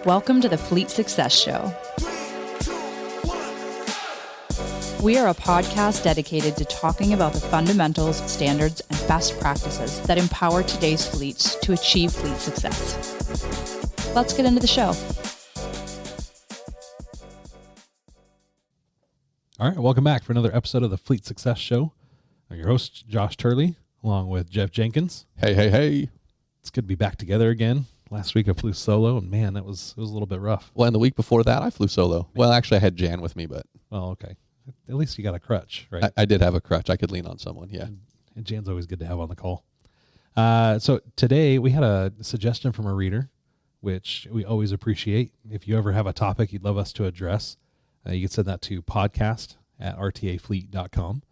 Welcome to the Fleet Success Show. We are a podcast dedicated to talking about the fundamentals, standards, and best practices that empower today's fleets to achieve fleet success. Let's get into the show. All right, welcome back for another episode of the Fleet Success Show. I'm your host, Josh Turley, along with Jeff Jenkins. Hey. It's good to be back together again. Last week I flew solo, and man, it was a little bit rough. Well, and the week before that, I flew solo. Well, actually, I had Jan with me, but... Well, okay. At least you got a crutch, right? I did have a crutch. I could lean on someone, yeah. And Jan's always good to have on the call. So today we had a suggestion from a reader, which we always appreciate. If you ever have a topic you'd love us to address, you can send that to podcast@rtafleet.com.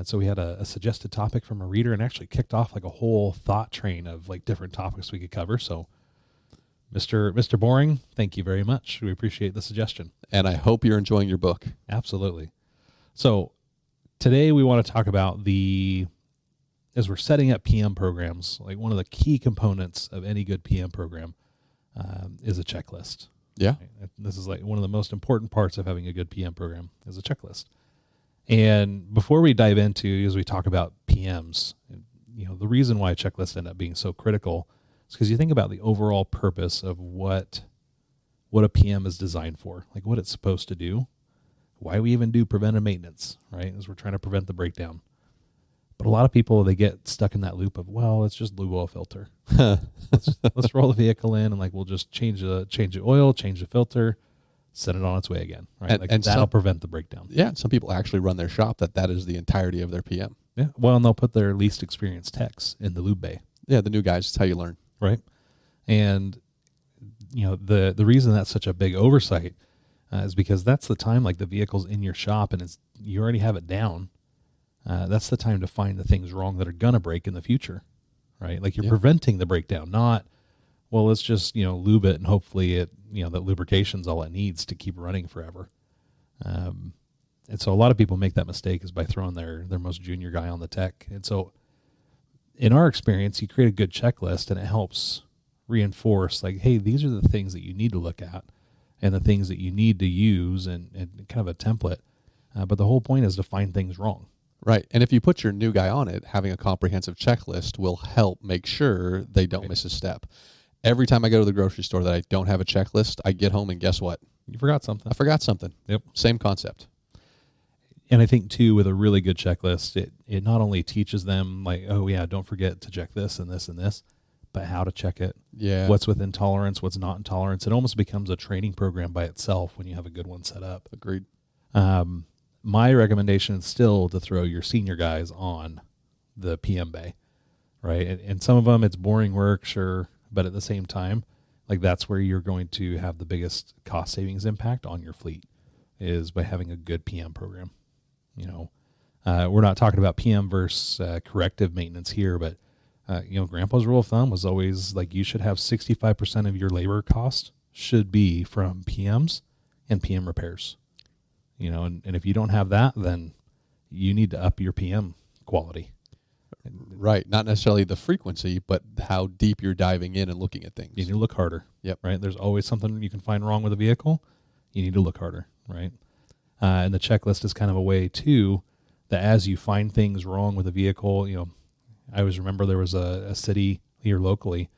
So we had a suggested topic from a reader and actually kicked off like a whole thought train of like different topics we could cover. So Mr. Boring, thank you very much. We appreciate the suggestion. And I hope you're enjoying your book. Absolutely. So today we want to talk about as we're setting up PM programs, like one of the key components of any good PM program is a checklist. Yeah. Right? This is like one of the most important parts of having a good PM program is a checklist. And before we dive into, as we talk about PMs, you know, the reason why checklists end up being so critical is because you think about the overall purpose of what a PM is designed for, like what it's supposed to do, why we even do preventive maintenance, right? As we're trying to prevent the breakdown. But a lot of people, they get stuck in that loop of, well, it's just lube oil filter. let's roll the vehicle in and like we'll just change the oil, change the filter, send it on its way again, right? And that'll prevent the breakdown. Yeah, some people actually run their shop that is the entirety of their PM. Yeah, well, and they'll put their least experienced techs in the lube bay. Yeah, the new guys, it's how you learn. Right. And, you know, the reason that's such a big oversight is because that's the time like the vehicle's in your shop and you already have it down. That's the time to find the things wrong that are going to break in the future, right? Like you're preventing the breakdown, not, well, let's just, you know, lube it and hopefully it, you know, that lubrication's all it needs to keep running forever. And so a lot of people make that mistake is by throwing their most junior guy on the tech. And so in our experience, you create a good checklist and it helps reinforce like, hey, these are the things that you need to look at and the things that you need to use and kind of a template. But the whole point is to find things wrong. Right. And if you put your new guy on it, having a comprehensive checklist will help make sure they don't miss a step. Every time I go to the grocery store that I don't have a checklist, I get home and guess what? You forgot something. I forgot something. Yep. Same concept. And I think too, with a really good checklist, it not only teaches them like, oh yeah, don't forget to check this and this and this, but how to check it. Yeah. What's within tolerance, what's not in tolerance. It almost becomes a training program by itself when you have a good one set up. Agreed. My recommendation is still to throw your senior guys on the PM bay, right? And some of them, it's boring work, sure. But at the same time, like that's where you're going to have the biggest cost savings impact on your fleet is by having a good PM program. You know, we're not talking about PM versus corrective maintenance here, but you know, Grandpa's rule of thumb was always like you should have 65% of your labor cost should be from PMs and PM repairs. You know, and if you don't have that, then you need to up your PM quality. Right. Not necessarily the frequency, but how deep you're diving in and looking at things. You need to look harder. Yep. Right. There's always something you can find wrong with a vehicle. You need to look harder. Right. And the checklist is kind of a way too, that as you find things wrong with a vehicle, you know, I always remember there was a city here locally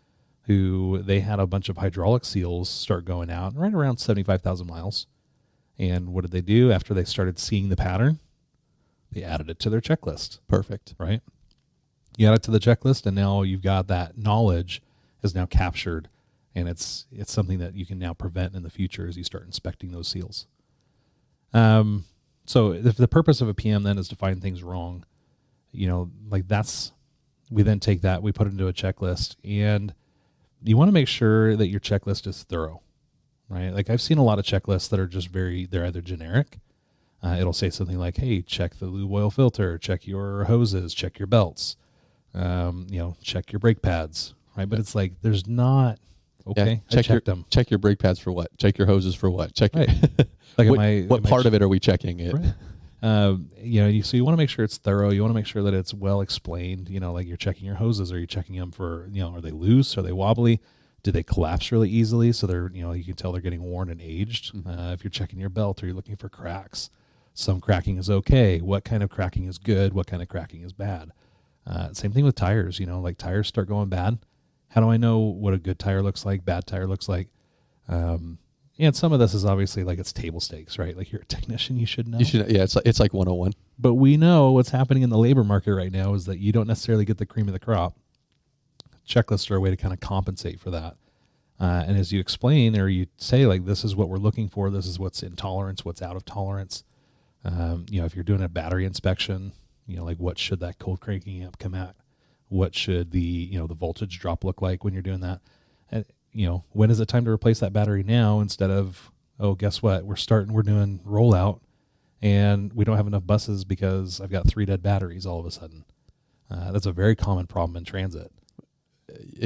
who they had a bunch of hydraulic seals start going out right around 75,000 miles. And what did they do after they started seeing the pattern? They added it to their checklist. Perfect. Right. You add it to the checklist and now you've got that knowledge is now captured and it's something that you can now prevent in the future as you start inspecting those seals. So if the purpose of a PM then is to find things wrong, you know, like we then take that, we put it into a checklist and you want to make sure that your checklist is thorough, right? Like I've seen a lot of checklists that are just they're either generic. It'll say something like, hey, check the lube oil filter, check your hoses, check your belts, you know, check your brake pads, right? But it's like, there's not, okay, yeah, I checked them. Check your brake pads for what? Check your hoses for what? Check right. Like what part of it are we checking it? Right. You know, so you want to make sure it's thorough. You want to make sure that it's well explained. You know, like you're checking your hoses. Are you checking them for, you know, are they loose? Are they wobbly? Do they collapse really easily? So they're, you can tell they're getting worn and aged. If you're checking your belt or you're looking for cracks, some cracking is okay. What kind of cracking is good? What kind of cracking is bad? Same thing with tires, like tires start going bad. How do I know what a good tire looks like, bad tire looks like? And some of this is obviously like it's table stakes, right? Like you're a technician, you should know. Yeah, it's like 101. But we know what's happening in the labor market right now is that you don't necessarily get the cream of the crop. Checklists are a way to kind of compensate for that. And as you explain or you say, like, this is what we're looking for, this is what's in tolerance, what's out of tolerance. If you're doing a battery inspection, like what should that cold cranking amp come at? What should the voltage drop look like when you're doing that? And, when is it time to replace that battery now instead of, oh, guess what? We're doing rollout and we don't have enough buses because I've got 3 dead batteries all of a sudden. That's a very common problem in transit.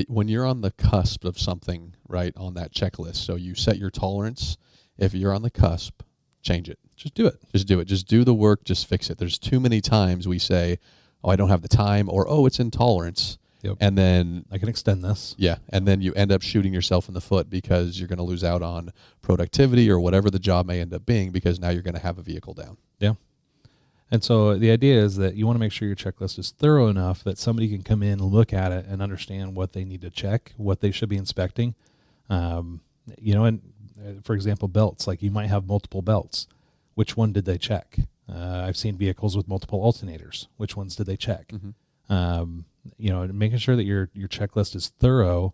When you're on the cusp of something, right, on that checklist, so you set your tolerance, if you're on the cusp, change it. Just do it. Just do it. Just do the work. Just fix it. There's too many times we say, oh, I don't have the time, or, oh, it's in tolerance. Yep. And then I can extend this. Yeah. And then you end up shooting yourself in the foot because you're going to lose out on productivity or whatever the job may end up being because now you're going to have a vehicle down. Yeah. And so the idea is that you want to make sure your checklist is thorough enough that somebody can come in, look at it, and understand what they need to check, what they should be inspecting. And for example, belts, like you might have multiple belts. Which one did they check? I've seen vehicles with multiple alternators. Which ones did they check? Making sure that your checklist is thorough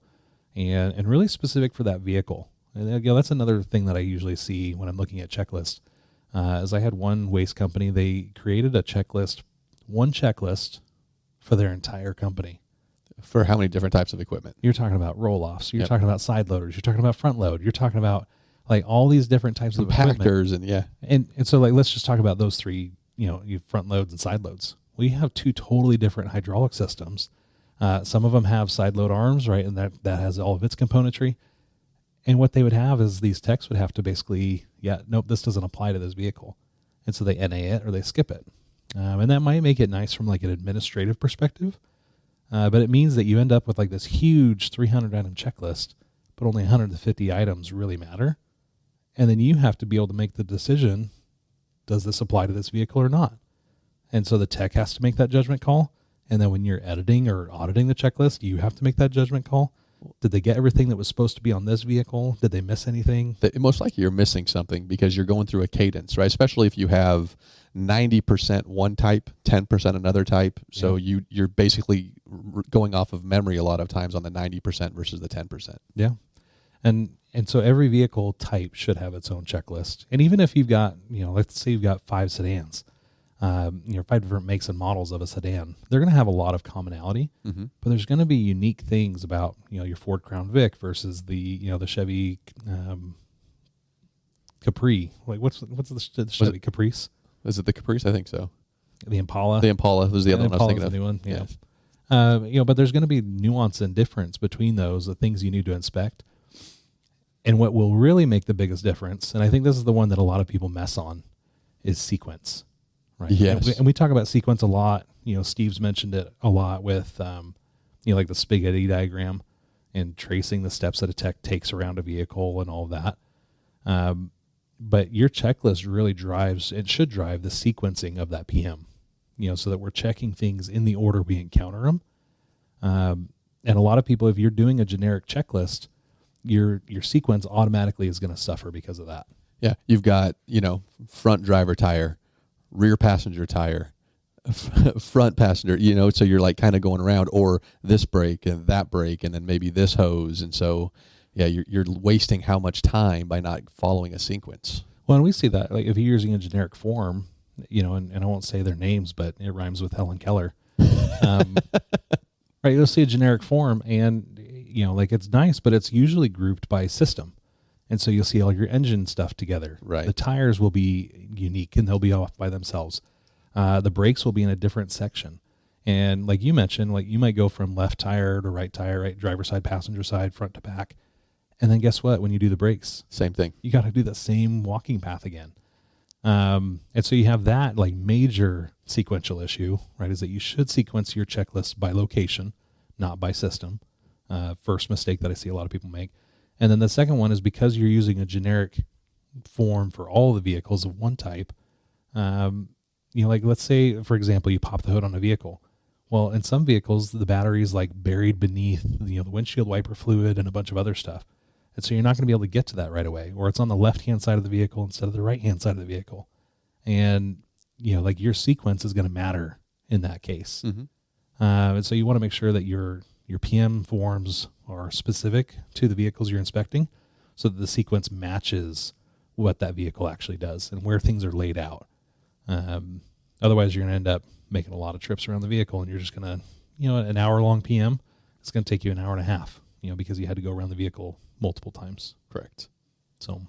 and really specific for that vehicle. And that's another thing that I usually see when I'm looking at checklists. As I had one waste company, they created one checklist for their entire company. For how many different types of equipment? You're talking about roll-offs. You're talking about side loaders. You're talking about front load. You're talking about like all these different types of equipment. Compactors and yeah. And so like, let's just talk about those 3, you front loads and side loads. We have 2 totally different hydraulic systems. Some of them have side load arms, right? And that has all of its componentry. And what they would have is these techs would have to basically, nope, this doesn't apply to this vehicle. And so they NA it or they skip it. And that might make it nice from like an administrative perspective. But it means that you end up with like this huge 300 item checklist, but only 150 items really matter. And then you have to be able to make the decision, does this apply to this vehicle or not? And so the tech has to make that judgment call. And then when you're editing or auditing the checklist, you have to make that judgment call. Did they get everything that was supposed to be on this vehicle? Did they miss anything? Most likely you're missing something because you're going through a cadence, right? Especially if you have 90% one type, 10% another type. So you're basically going off of memory a lot of times on the 90% versus the 10%. Yeah. And so every vehicle type should have its own checklist. And even if you've got, let's say you've got 5 sedans, 5 different makes and models of a sedan, they're going to have a lot of commonality, but there's going to be unique things about, your Ford Crown Vic versus the Chevy Capri. Like what's the Chevy Caprice? Is it the Caprice? I think so. The Impala. The Impala was the other one I was thinking the of. new one. Yeah. But there's going to be nuance and difference between those, the things you need to inspect. And what will really make the biggest difference, and I think this is the one that a lot of people mess on, is sequence. Right. Yes. And we talk about sequence a lot. Steve's mentioned it a lot with, like the spaghetti diagram and tracing the steps that a tech takes around a vehicle and all of that. But your checklist really should drive the sequencing of that PM, so that we're checking things in the order we encounter them. And a lot of people, if you're doing a generic checklist, your sequence automatically is going to suffer because of that. Yeah. You've got, front driver tire, rear passenger tire, front passenger, so you're like kind of going around, or this brake and that brake, and then maybe this hose. And so, yeah, you're wasting how much time by not following a sequence. Well, and we see that, like if you're using a generic form, and I won't say their names, but it rhymes with Helen Keller. Right. You'll see a generic form and, like it's nice, but it's usually grouped by system. And so you'll see all your engine stuff together. Right. The tires will be unique and they'll be off by themselves. The brakes will be in a different section. And like you mentioned, like you might go from left tire to right tire, right driver side, passenger side, front to back. And then guess what? When you do the brakes, same thing. You got to do the same walking path again. And so you have that like major sequential issue, right? Is that you should sequence your checklist by location, not by system. First mistake that I see a lot of people make. And then the second one is because you're using a generic form for all the vehicles of one type. Like let's say, for example, you pop the hood on a vehicle. Well, in some vehicles, the battery is like buried beneath, the windshield wiper fluid and a bunch of other stuff. And so you're not going to be able to get to that right away, or it's on the left-hand side of the vehicle instead of the right-hand side of the vehicle. And, like your sequence is going to matter in that case. Mm-hmm. And so you want to make sure that your PM forms are specific to the vehicles you're inspecting so that the sequence matches what that vehicle actually does and where things are laid out. Otherwise, you're going to end up making a lot of trips around the vehicle, and you're just going to, an hour-long PM, it's going to take you an hour and a half, because you had to go around the vehicle multiple times. Correct. So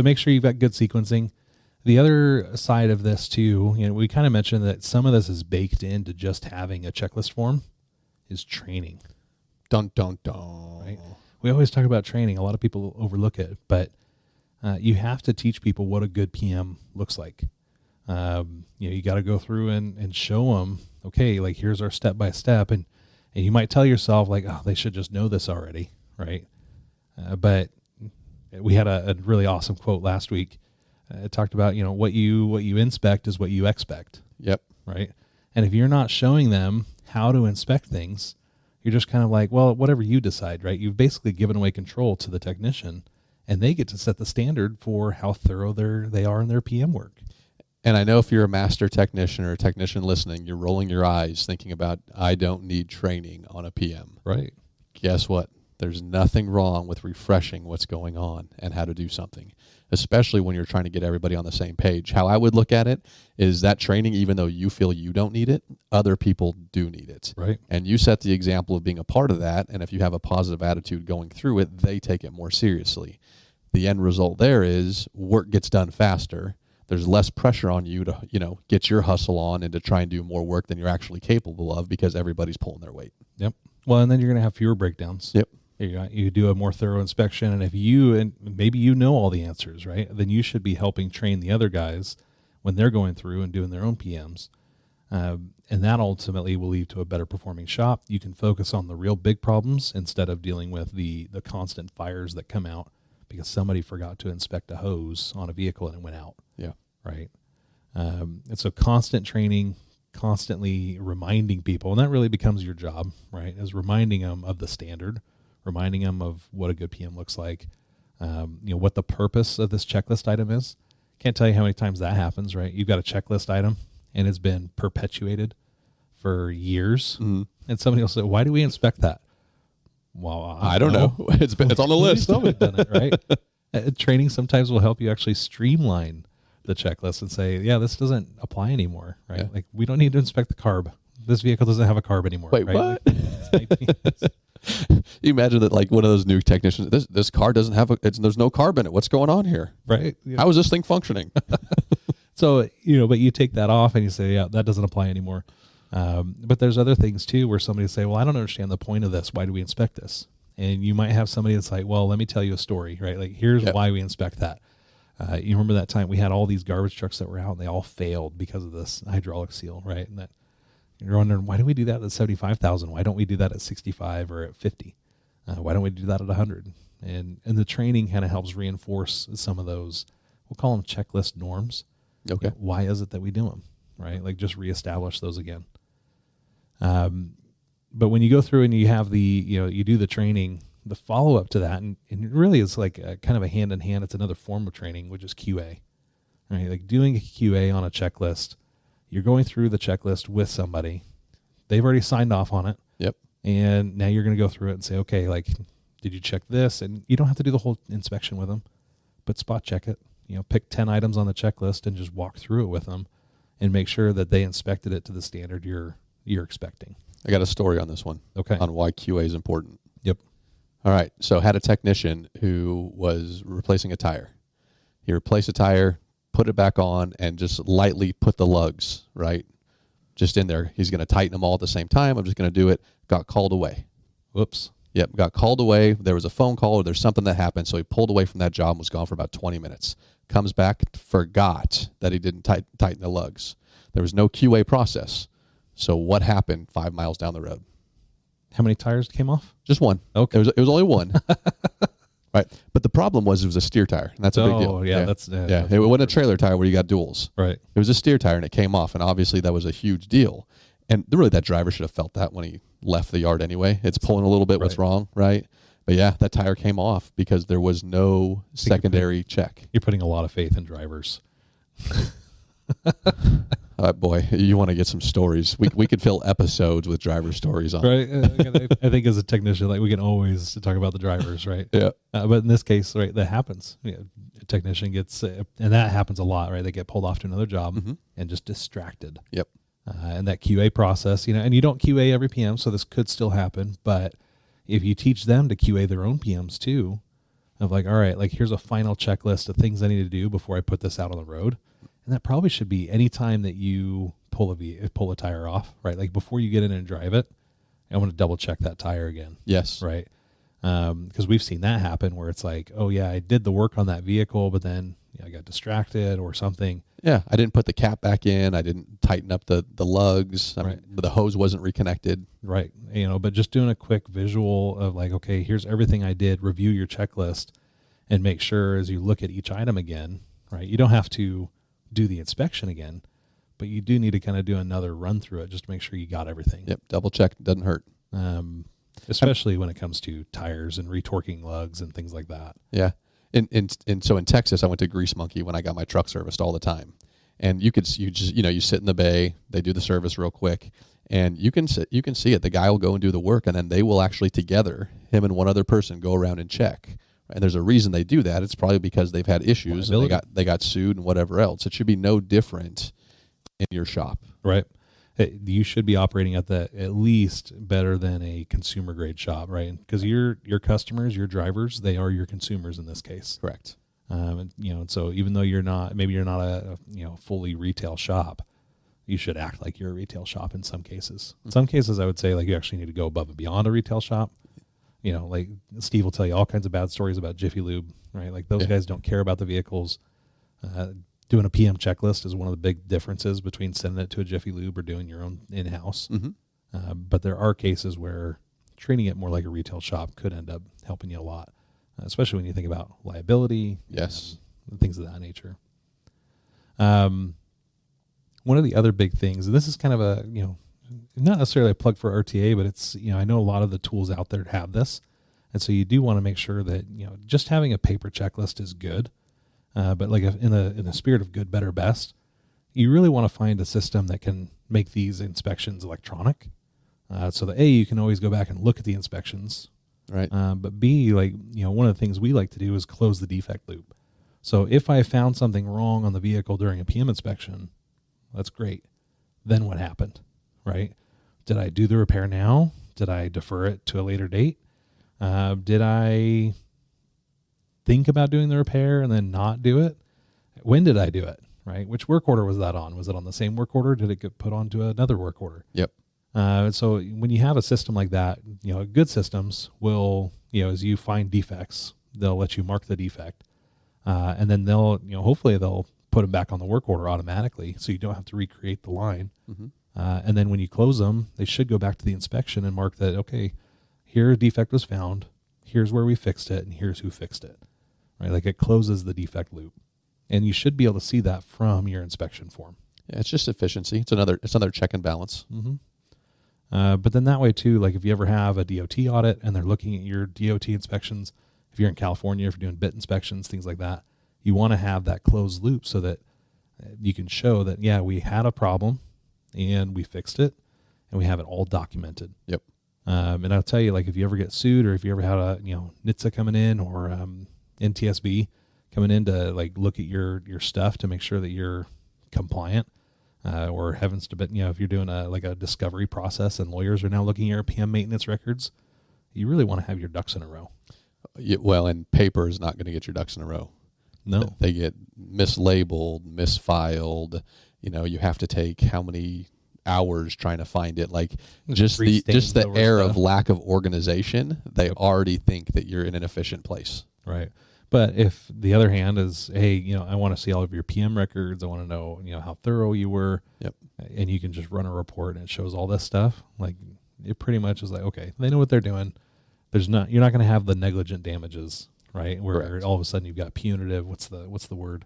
make sure you've got good sequencing. The other side of this too, we kind of mentioned that some of this is baked into just having a checklist form, is training. Dun, dun, dun. Right? We always talk about training. A lot of people overlook it, but you have to teach people what a good PM looks like. You got to go through and show them, okay, like here's our step by step. And you might tell yourself like, oh, they should just know this already. Right. But we had a really awesome quote last week. It talked about, what you inspect is what you expect. Yep. Right. And if you're not showing them how to inspect things, you're just kind of like, well, whatever you decide, right? You've basically given away control to the technician, and they get to set the standard for how thorough they are in their PM work. And I know if you're a master technician or a technician listening, you're rolling your eyes thinking about, I don't need training on a PM. Right. Guess what? There's nothing wrong with refreshing what's going on and how to do something, especially when you're trying to get everybody on the same page. How I would look at it is that training, even though you feel you don't need it, other people do need it. Right. And you set the example of being a part of that. And if you have a positive attitude going through it, they take it more seriously. The end result there is work gets done faster. There's less pressure on you to, get your hustle on and to try and do more work than you're actually capable of because everybody's pulling their weight. Yep. Well, and then you're going to have fewer breakdowns. Yep. You do a more thorough inspection, and if and maybe all the answers, right? Then you should be helping train the other guys when they're going through and doing their own PMs. And that ultimately will lead to a better performing shop. You can focus on the real big problems instead of dealing with the constant fires that come out because somebody forgot to inspect a hose on a vehicle and it went out. Yeah. Right. And so constant training, constantly reminding people, and that really becomes your job, right? Is reminding them of the standard, reminding them of what a good PM looks like, what the purpose of this checklist item is. Can't tell you how many times that happens, right? You've got a checklist item and it's been perpetuated for years. Mm-hmm. And somebody will say, why do we inspect that? Well, I don't know. It's on the list. We've done it, right? Training sometimes will help you actually streamline the checklist and say, yeah, this doesn't apply anymore, right? Yeah. Like we don't need to inspect the carb. This vehicle doesn't have a carb anymore. Wait, right? what? You imagine that like one of those new technicians, this car doesn't have there's no carb in it. What's going on here? Right. Yeah. How is this thing functioning? So, but you take that off and you say, yeah, that doesn't apply anymore. But there's other things too, where somebody say, well, I don't understand the point of this. Why do we inspect this? And you might have somebody that's like, well, let me tell you a story, right? Like here's why we inspect that. You remember that time we had all these garbage trucks that were out and they all failed because of this hydraulic seal, right? And that you're wondering, why do we do that at 75,000? Why don't we do that at 65 or at 50? Why don't we do that at 100? And the training kind of helps reinforce some of those, we'll call them checklist norms. Okay. Why is it that we do them, right? Like just reestablish those again. But when you go through and you have you do the training, the follow-up to that, and it really is like kind of a hand-in-hand. It's another form of training, which is QA, right? Like doing a QA on a checklist. You're going through the checklist with somebody. They've already signed off on it. Yep. And now you're going to go through it and say, okay, like, did you check this? And you don't have to do the whole inspection with them, but spot check it. Pick 10 items on the checklist and just walk through it with them and make sure that they inspected it to the standard you're expecting. I got a story on this one. Okay. On why QA is important. Yep. All right. So had a technician who was replacing a tire. He replaced a tire, put it back on, and just lightly put the lugs, right? Just in there. He's going to tighten them all at the same time. I'm just going to do it. Got called away. Whoops. Yep. Got called away. There was a phone call or there's something that happened. So he pulled away from that job and was gone for about 20 minutes. Comes back, forgot that he didn't tighten the lugs. There was no QA process. So what happened 5 miles down the road? How many tires came off? Just one. Okay. It was only one. Right. But the problem was it was a steer tire, and that's a big deal. Oh, yeah. That's It wasn't a trailer tire where you got duals. right. It was a steer tire, and it came off, and obviously that was a huge deal. And really, that driver should have felt that when he left the yard anyway. It's pulling a little bit. What's wrong, right? But yeah, that tire came off because there was no secondary check. You're putting a lot of faith in drivers. Boy, you want to get some stories. We could fill episodes with driver stories on. Right. I think as a technician, like we can always talk about the drivers, right? Yeah. But in this case, right, that happens. A technician gets, and that happens a lot, right? They get pulled off to another job and just distracted. Yep. And that QA process, and you don't QA every PM, so this could still happen. But if you teach them to QA their own PMs too, of like, all right, like here's a final checklist of things I need to do before I put this out on the road. And that probably should be any time that you pull a tire off, right? Like before you get in and drive it, I want to double check that tire again. Yes. Right. Because we've seen that happen where it's like, oh yeah, I did the work on that vehicle, but then I got distracted or something. Yeah, I didn't put the cap back in. I didn't tighten up the lugs. I mean, the hose wasn't reconnected. Right. But just doing a quick visual of like, okay, here's everything I did, review your checklist and make sure as you look at each item again, right? You don't have to do the inspection again, but you do need to kind of do another run through it just to make sure you got everything. Yep. Double check. Doesn't hurt. Especially when it comes to tires and retorquing lugs and things like that. Yeah. And so in Texas, I went to Grease Monkey when I got my truck serviced all the time. And you sit in the bay, they do the service real quick, and you can see it. The guy will go and do the work, and then they will actually together, him and one other person, go around and check. And there's a reason they do that. It's probably because they've had issues and they got sued and whatever else. It should be no different in your shop. Right. You should be operating at least better than a consumer grade shop, right? Because your customers, your drivers, they are your consumers in this case. Correct. And so even though you're not a fully retail shop, you should act like you're a retail shop in some cases. In some cases, I would say like you actually need to go above and beyond a retail shop. Like Steve will tell you all kinds of bad stories about Jiffy Lube, right? Like those guys don't care about the vehicles. Doing a PM checklist is one of the big differences between sending it to a Jiffy Lube or doing your own in-house. But there are cases where treating it more like a retail shop could end up helping you a lot, especially when you think about liability. Yes. And things of that nature. One of the other big things, and this is kind of a, not necessarily a plug for RTA, but it's, I know a lot of the tools out there have this. And so you do want to make sure that, just having a paper checklist is good. But like in the spirit of good, better, best, you really want to find a system that can make these inspections electronic. So that A, you can always go back and look at the inspections. Right. But B, like, one of the things we like to do is close the defect loop. So if I found something wrong on the vehicle during a PM inspection, that's great. Then what happened, right? Did I do the repair now? Did I defer it to a later date? Did I think about doing the repair and then not do it? When did I do it, right? Which work order was that on? Was it on the same work order? Did it get put onto another work order? Yep. So when you have a system like that, good systems will, as you find defects, they'll let you mark the defect. And then they'll, hopefully they'll put them back on the work order automatically so you don't have to recreate the line. And then when you close them, they should go back to the inspection and mark that, okay, here a defect was found, here's where we fixed it, and here's who fixed it, right? Like it closes the defect loop. And you should be able to see that from your inspection form. Yeah, it's just efficiency. It's another check and balance. But then that way too, like if you ever have a DOT audit and they're looking at your DOT inspections, if you're in California, if you're doing bit inspections, things like that, you want to have that closed loop so that you can show that, yeah, we had a problem and we fixed it and we have it all documented. Yep. And I'll tell you, like if you ever get sued or if you ever had a, NHTSA coming in or NTSB coming in to like look at your stuff to make sure that you're compliant, or heavens to bet, if you're doing a discovery process and lawyers are now looking at your PM maintenance records, you really want to have your ducks in a row. Yeah, well, and paper is not going to get your ducks in a row. No. They get mislabeled, misfiled. You have to take how many hours trying to find it. Like just the air of lack of organization, they already think that you're in an efficient place. Right. But if the other hand is, hey, I want to see all of your PM records. I want to know, how thorough you were. Yep. And you can just run a report and it shows all this stuff. Like it pretty much is like, okay, they know what they're doing. You're not going to have the negligent damages, right? Where Correct. all of a sudden you've got punitive. What's the word?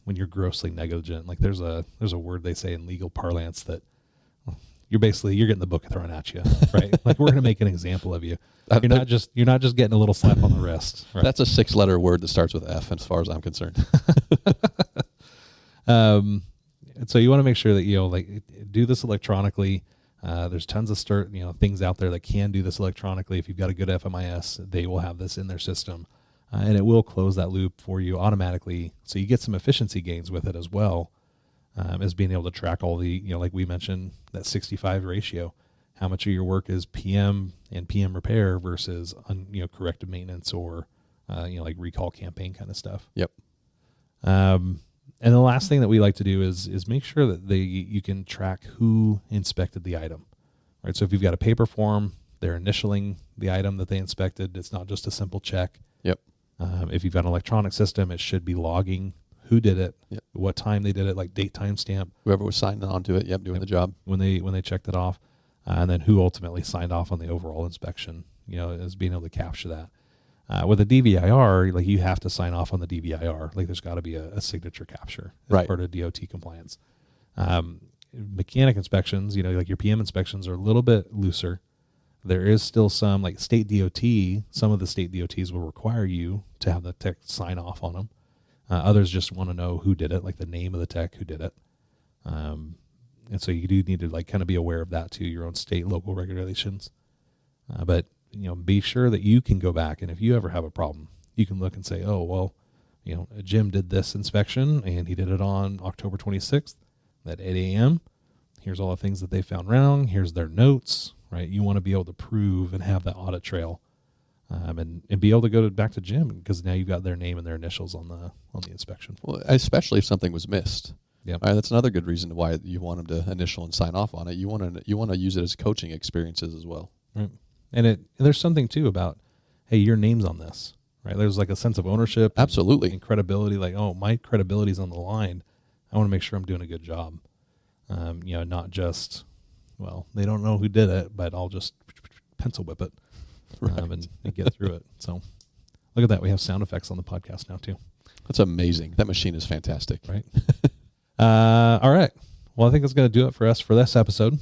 When you're grossly negligent, like there's a word they say in legal parlance that you're getting the book thrown at you, right? Like we're going to make an example of you. You're not just getting a little slap on the wrist. Right? That's a 6-letter word that starts with F, as far as I'm concerned. And so you want to make sure that, like do this electronically. There's tons of things out there that can do this electronically. If you've got a good FMIS, they will have this in their system, and it will close that loop for you automatically. So you get some efficiency gains with it as well, as being able to track all the, like we mentioned, that 65 ratio, how much of your work is PM and PM repair versus, corrective maintenance or, like recall campaign kind of stuff. Yep. And the last thing that we like to do is make sure that you can track who inspected the item, right? So if you've got a paper form, they're initialing the item that they inspected. It's not just a simple check. Yep. If you've got an electronic system, it should be logging who did it, yep, what time they did it, like date, time stamp. Whoever was signed on to it, doing the job. When they checked it off, and then who ultimately signed off on the overall inspection, as being able to capture that. With a DVIR, like you have to sign off on the DVIR. Like there's got to be a signature capture as part of DOT compliance. Mechanic inspections, like your PM inspections are a little bit looser. There is still some, like state DOT, some of the state DOTs will require you to have the tech sign off on them. Others just want to know who did it, like the name of the tech who did it. And so you do need to like kind of be aware of that too, your own state, local regulations. But be sure that you can go back, and if you ever have a problem, you can look and say, oh, well, Jim did this inspection and he did it on October 26th at 8 a.m. Here's all the things that they found wrong. Here's their notes, right? You want to be able to prove and have that audit trail, and be able to go back to Jim because now you've got their name and their initials on the inspection. Well, especially if something was missed. Yeah, that's another good reason why you want them to initial and sign off on it. You want to use it as coaching experiences as well. Right. And there's something too about, hey, your name's on this, right? There's like a sense of ownership, absolutely, and credibility. Like, oh, my credibility's on the line. I want to make sure I'm doing a good job. Not just, well, they don't know who did it, but I'll just pencil whip it, right, and get through it. So, look at that. We have sound effects on the podcast now too. That's amazing. That machine is fantastic. Right. All right. Well, I think that's going to do it for us for this episode.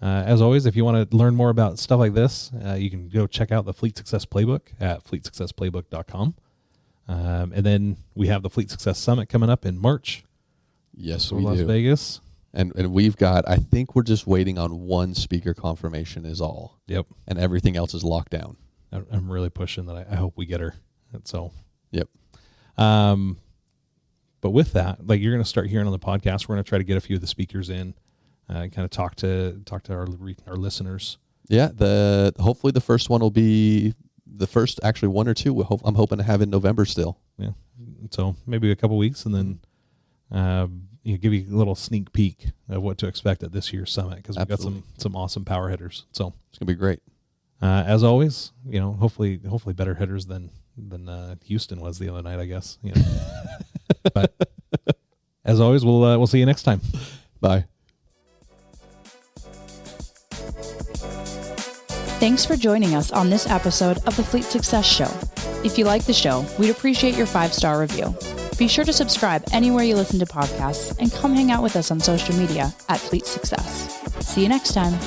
As always, if you want to learn more about stuff like this, you can go check out the Fleet Success Playbook at fleetsuccessplaybook.com. And then we have the Fleet Success Summit coming up in March. Yes, we do. Las Vegas. And we've got, I think we're just waiting on one speaker confirmation is all. Yep. And everything else is locked down. I'm really pushing that. I hope we get her. And so. Yep. But with that, like you're going to start hearing on the podcast, we're going to try to get a few of the speakers in. And kind of talk to our listeners. Yeah, hopefully the first one will be the first actually one or two. I'm hoping to have in November still. Yeah, so maybe a couple weeks, and then give you a little sneak peek of what to expect at this year's summit because we've got some awesome power hitters. So it's gonna be great. As always, hopefully better hitters than Houston was the other night, I guess. But as always, we'll see you next time. Bye. Thanks for joining us on this episode of the Fleet Success Show. If you like the show, we'd appreciate your 5-star review. Be sure to subscribe anywhere you listen to podcasts and come hang out with us on social media at Fleet Success. See you next time.